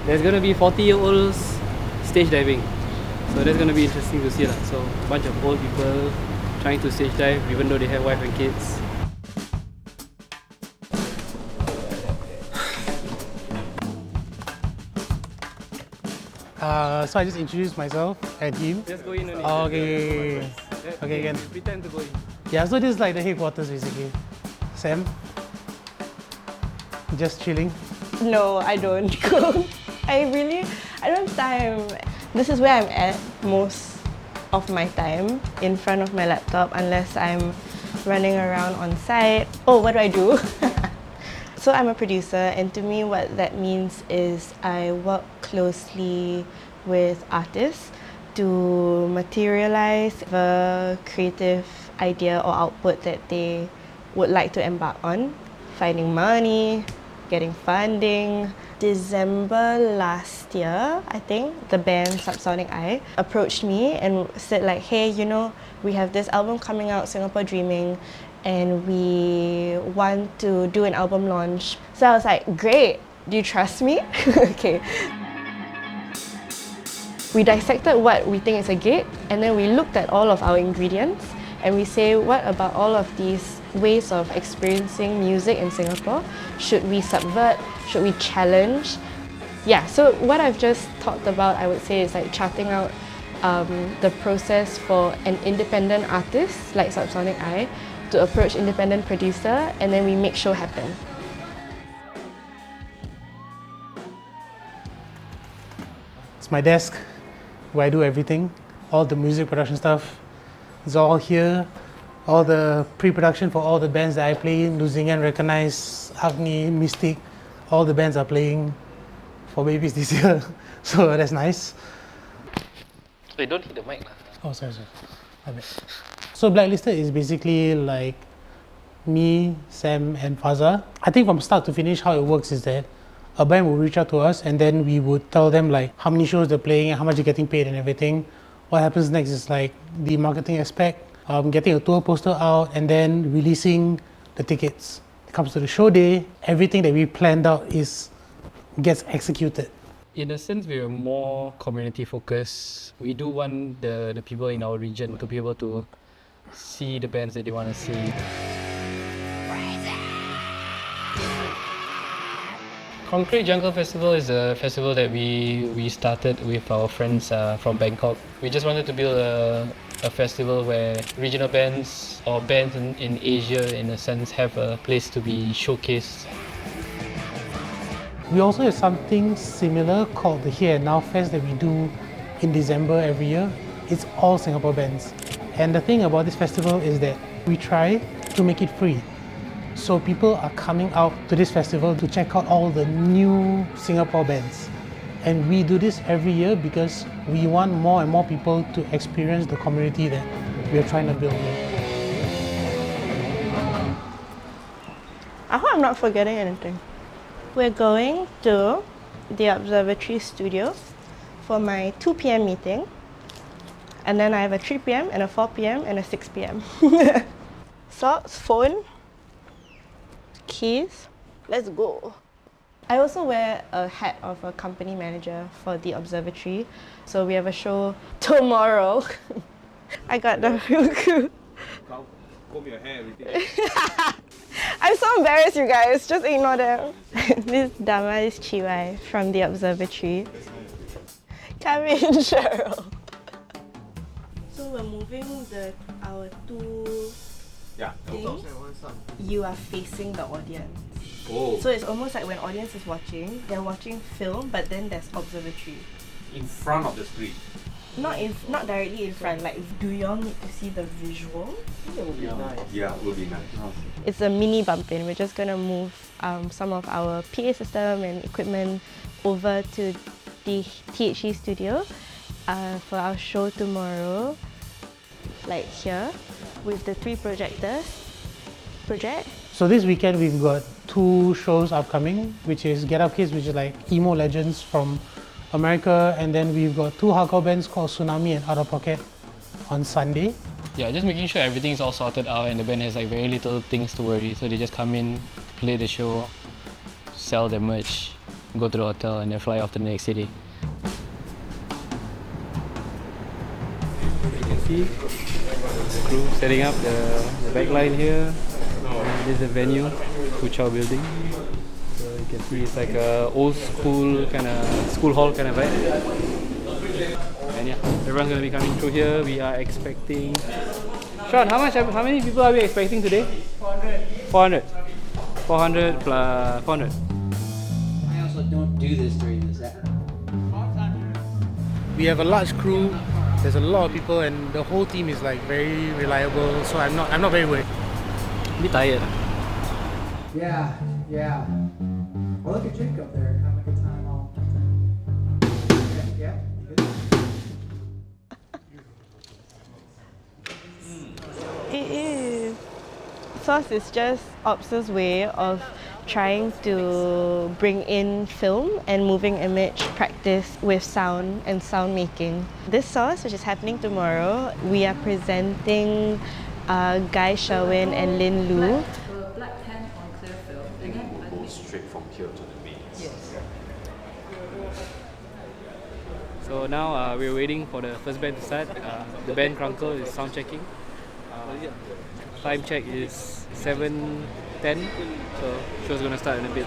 There's gonna be 40-year-olds stage diving. So that's gonna be interesting to see. So a bunch of old people trying to stage dive even though they have wife and kids. So I just introduced myself and him. Just go in and okay. Okay, again. Pretend to go in. Yeah, so this is like the headquarters basically. Sam? Just chilling? No, I don't go. I don't have time. This is where I'm at most of my time, in front of my laptop, unless I'm running around on site. Oh, what do I do? So I'm a producer, and to me what that means is I work closely with artists to materialize the creative idea or output that they would like to embark on. Finding money, getting funding. December last year, I think, the band Subsonic Eye approached me and said like, hey, you know, we have this album coming out, Singapore Dreaming, and we want to do an album launch. So I was like, great, do you trust me? Okay. We dissected what we think is a gig, and then we looked at all of our ingredients, and we say, what about all of these ways of experiencing music in Singapore? Should we subvert? Should we challenge? Yeah, so what I've just talked about, I would say, is like charting out the process for an independent artist like Subsonic Eye to approach independent producer, and then we make show happen. It's my desk where I do everything. All the music production stuff is all here. All the pre-production for all the bands that I play in, Luzingan, Recognize, Agni, Mystic, all the bands are playing for Babies this year. So that's nice. Wait, don't hit the mic. Oh, sorry. My bad. So Blacklisted is basically like me, Sam and Faza. I think from start to finish how it works is that a band will reach out to us and then we would tell them like how many shows they're playing and how much they're getting paid and everything. What happens next is like the marketing aspect, getting a tour poster out and then releasing the tickets. It comes to the show day, everything that we planned out gets executed. In a sense, we are more community focused. We do want the people in our region to be able to see the bands that they want to see. Concrete Jungle Festival is a festival that we started with our friends from Bangkok. We just wanted to build a festival where regional bands or bands in Asia, in a sense, have a place to be showcased. We also have something similar called the Here and Now Fest that we do in December every year. It's all Singapore bands. And the thing about this festival is that we try to make it free. So people are coming out to this festival to check out all the new Singapore bands. And we do this every year because we want more and more people to experience the community that we are trying to build here. I hope I'm not forgetting anything. We're going to the Observatory studio for my 2 p.m. meeting. And then I have a 3 p.m. and a 4 p.m. and a 6 p.m. Socks, phone, keys. Let's go. I also wear a hat of a company manager for the Observatory. So we have a show tomorrow. I got the real cool. Comb your hair, everything. I'm so embarrassed, you guys. Just ignore them. This Dama is Chiwai from the Observatory. Come in, Cheryl. So we're moving our two things. You are facing the audience. Oh. So it's almost like when audience is watching, they're watching film, but then there's Observatory. In front of the screen. Not directly in front. Like, do y'all need to see the visual? Yeah, it would be nice. It's a mini bump-in. We're just gonna move some of our PA system and equipment over to the THE studio for our show tomorrow. Like here, with the 3 projectors. So this weekend we've got 2 shows upcoming, which is Get Up Kids, which is like emo legends from America, and then we've got 2 hardcore bands called Tsunami and Out of Pocket on Sunday. Yeah, just making sure everything is all sorted out and the band has like very little things to worry. So they just come in, play the show, sell their merch, go to the hotel and then fly off to the next city. You can see crew setting up the back line here. This is the venue, Kuchao building. So you can see it's like a old school kind of school hall kind of vibe. And yeah, everyone's gonna be coming through here. We are expecting. Sean, how many people are we expecting today? 400. 400 plus 400. I also don't do this during the set. We have a large crew. There's a lot of people, and the whole team is like very reliable. So I'm not very worried. A bit tired. Yeah. Well, look at Jake up there having a good time all the time. Yeah. You good? It is. Sauce is just Ops's way of trying to bring in film and moving image practice with sound and sound making. This sauce, which is happening tomorrow, we are presenting Guy Sherwin and Lynn Lu. Black pen on clear film. Again, Go straight from here to the main. yes. So now we're waiting for the first band to start. The band Crunkle is sound checking. Time check is 7:10, so show's gonna start in a bit.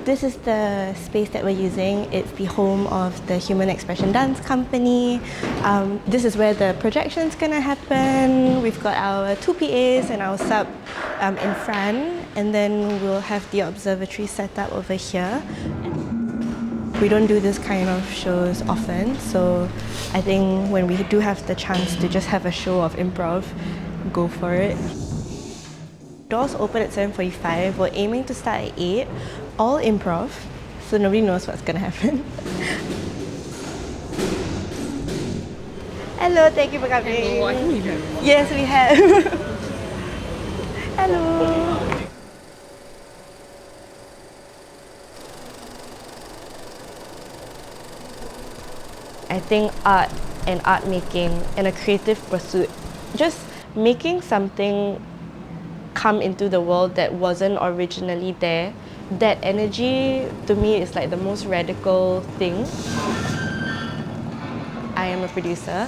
This is the space that we're using. It's the home of the Human Expression Dance Company. This is where the projection's gonna happen. We've got our 2 PAs and our sub in front, and then we'll have the observatory set up over here. We don't do this kind of shows often, so I think when we do have the chance to just have a show of improv, go for it. Doors open at 7:45. We're aiming to start at 8. All improv, so nobody knows what's gonna happen. Hello, thank you for coming. Yes, we have. Hello. I think art and art making and a creative pursuit, just making something come into the world that wasn't originally there, that energy to me is like the most radical thing. I am a producer.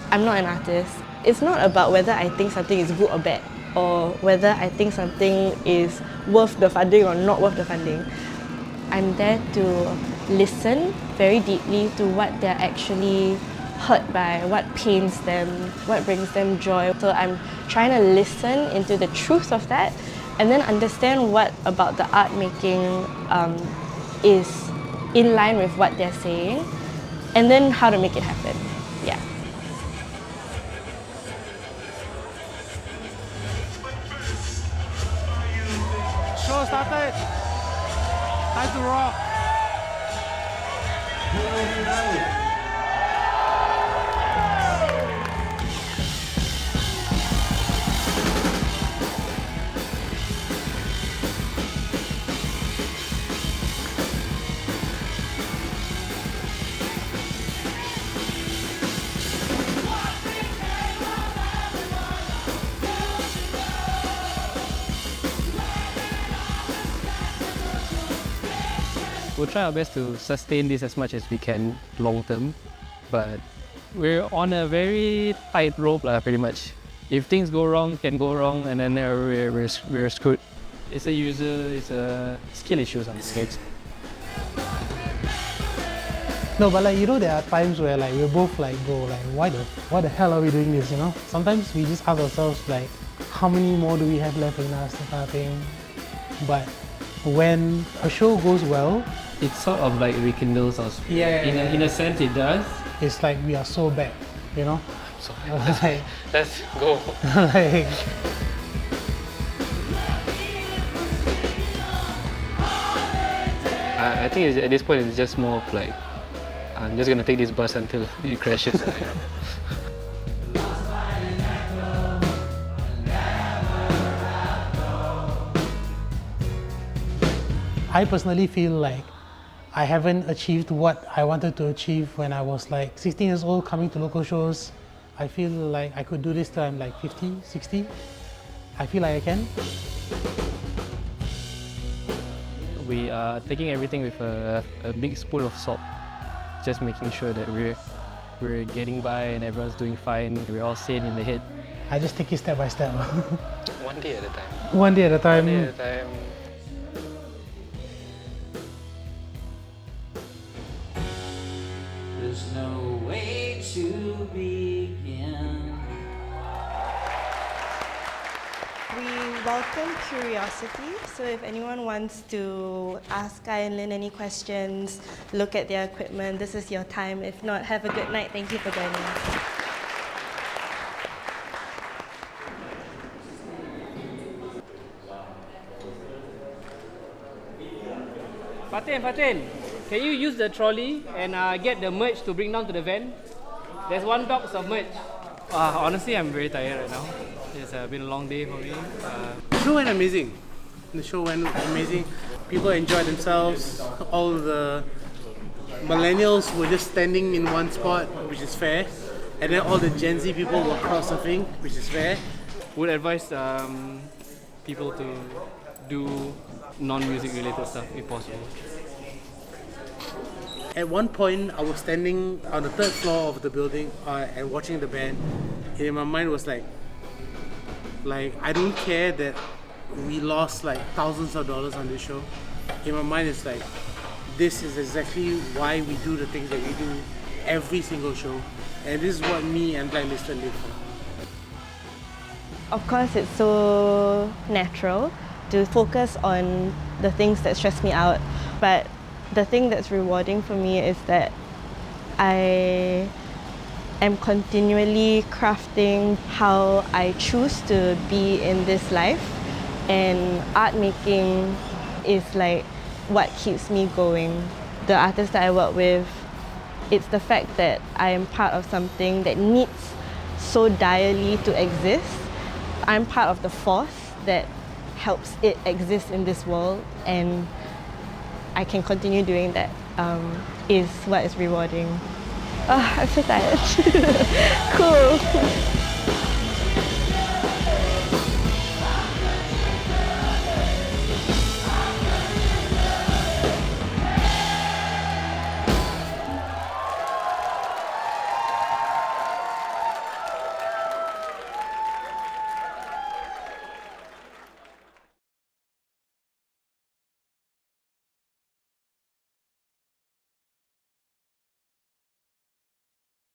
I'm not an artist. It's not about whether I think something is good or bad, or whether I think something is worth the funding or not worth the funding. I'm there to listen very deeply to what they're actually hurt by, what pains them, what brings them joy. So I'm trying to listen into the truth of that and then understand what about the art making is in line with what they're saying, and then how to make it happen. Yeah. Show started. Time to rock. We'll try our best to sustain this as much as we can long term, but we're on a very tight rope pretty much. If things go wrong, can go wrong, and then we're screwed. It's a skill issue sometimes. No, but like, you know, there are times where like we're both like, bro, like why the hell are we doing this, you know? Sometimes we just ask ourselves like, how many more do we have left in us, that kind of thing. But when a show goes well, It sort of like rekindles our spirit. In a sense, it does. it's like we are so back, you know? So Like, let's go. like, I think at this point it's just more of like, I'm just gonna take this bus until it crashes. I personally feel like I haven't achieved what I wanted to achieve when I was like 16 years old coming to local shows. I feel like I could do this till I'm like 50, 60. I feel like I can. We are taking everything with a big spoon of salt, just making sure that we're getting by and everyone's doing fine. We're all sane in the head. I just take it step by step. One day at a time. One day at a time. One day at a time. There's no way to begin. We welcome curiosity, so if anyone wants to ask Guy and Lynn any questions, look at their equipment, this is your time. If not, have a good night. Thank you for joining us. Fatin, can you use the trolley and get the merch to bring down to the van? There's 1 box of merch. Honestly, I'm very tired right now. It's been a long day for me. The show went amazing. The show went amazing. People enjoyed themselves. All the millennials were just standing in one spot, which is fair. And then all the Gen Z people were crowd-surfing, which is fair. Would advise people to do non-music related stuff if possible. At one point, I was standing on the 3rd floor of the building and watching the band. And in my mind was like I don't care that we lost like thousands of dollars on this show. In my mind, it's like, this is exactly why we do the things that we do every single show. And this is what me and Blacklisted live for. Of course, it's so natural to focus on the things that stress me out, but the thing that's rewarding for me is that I am continually crafting how I choose to be in this life, and art making is like what keeps me going. The artists that I work with, it's the fact that I am part of something that needs so direly to exist. I'm part of the force that helps it exist in this world, and I can continue doing that is what is rewarding. Oh, I'm so tired. Cool.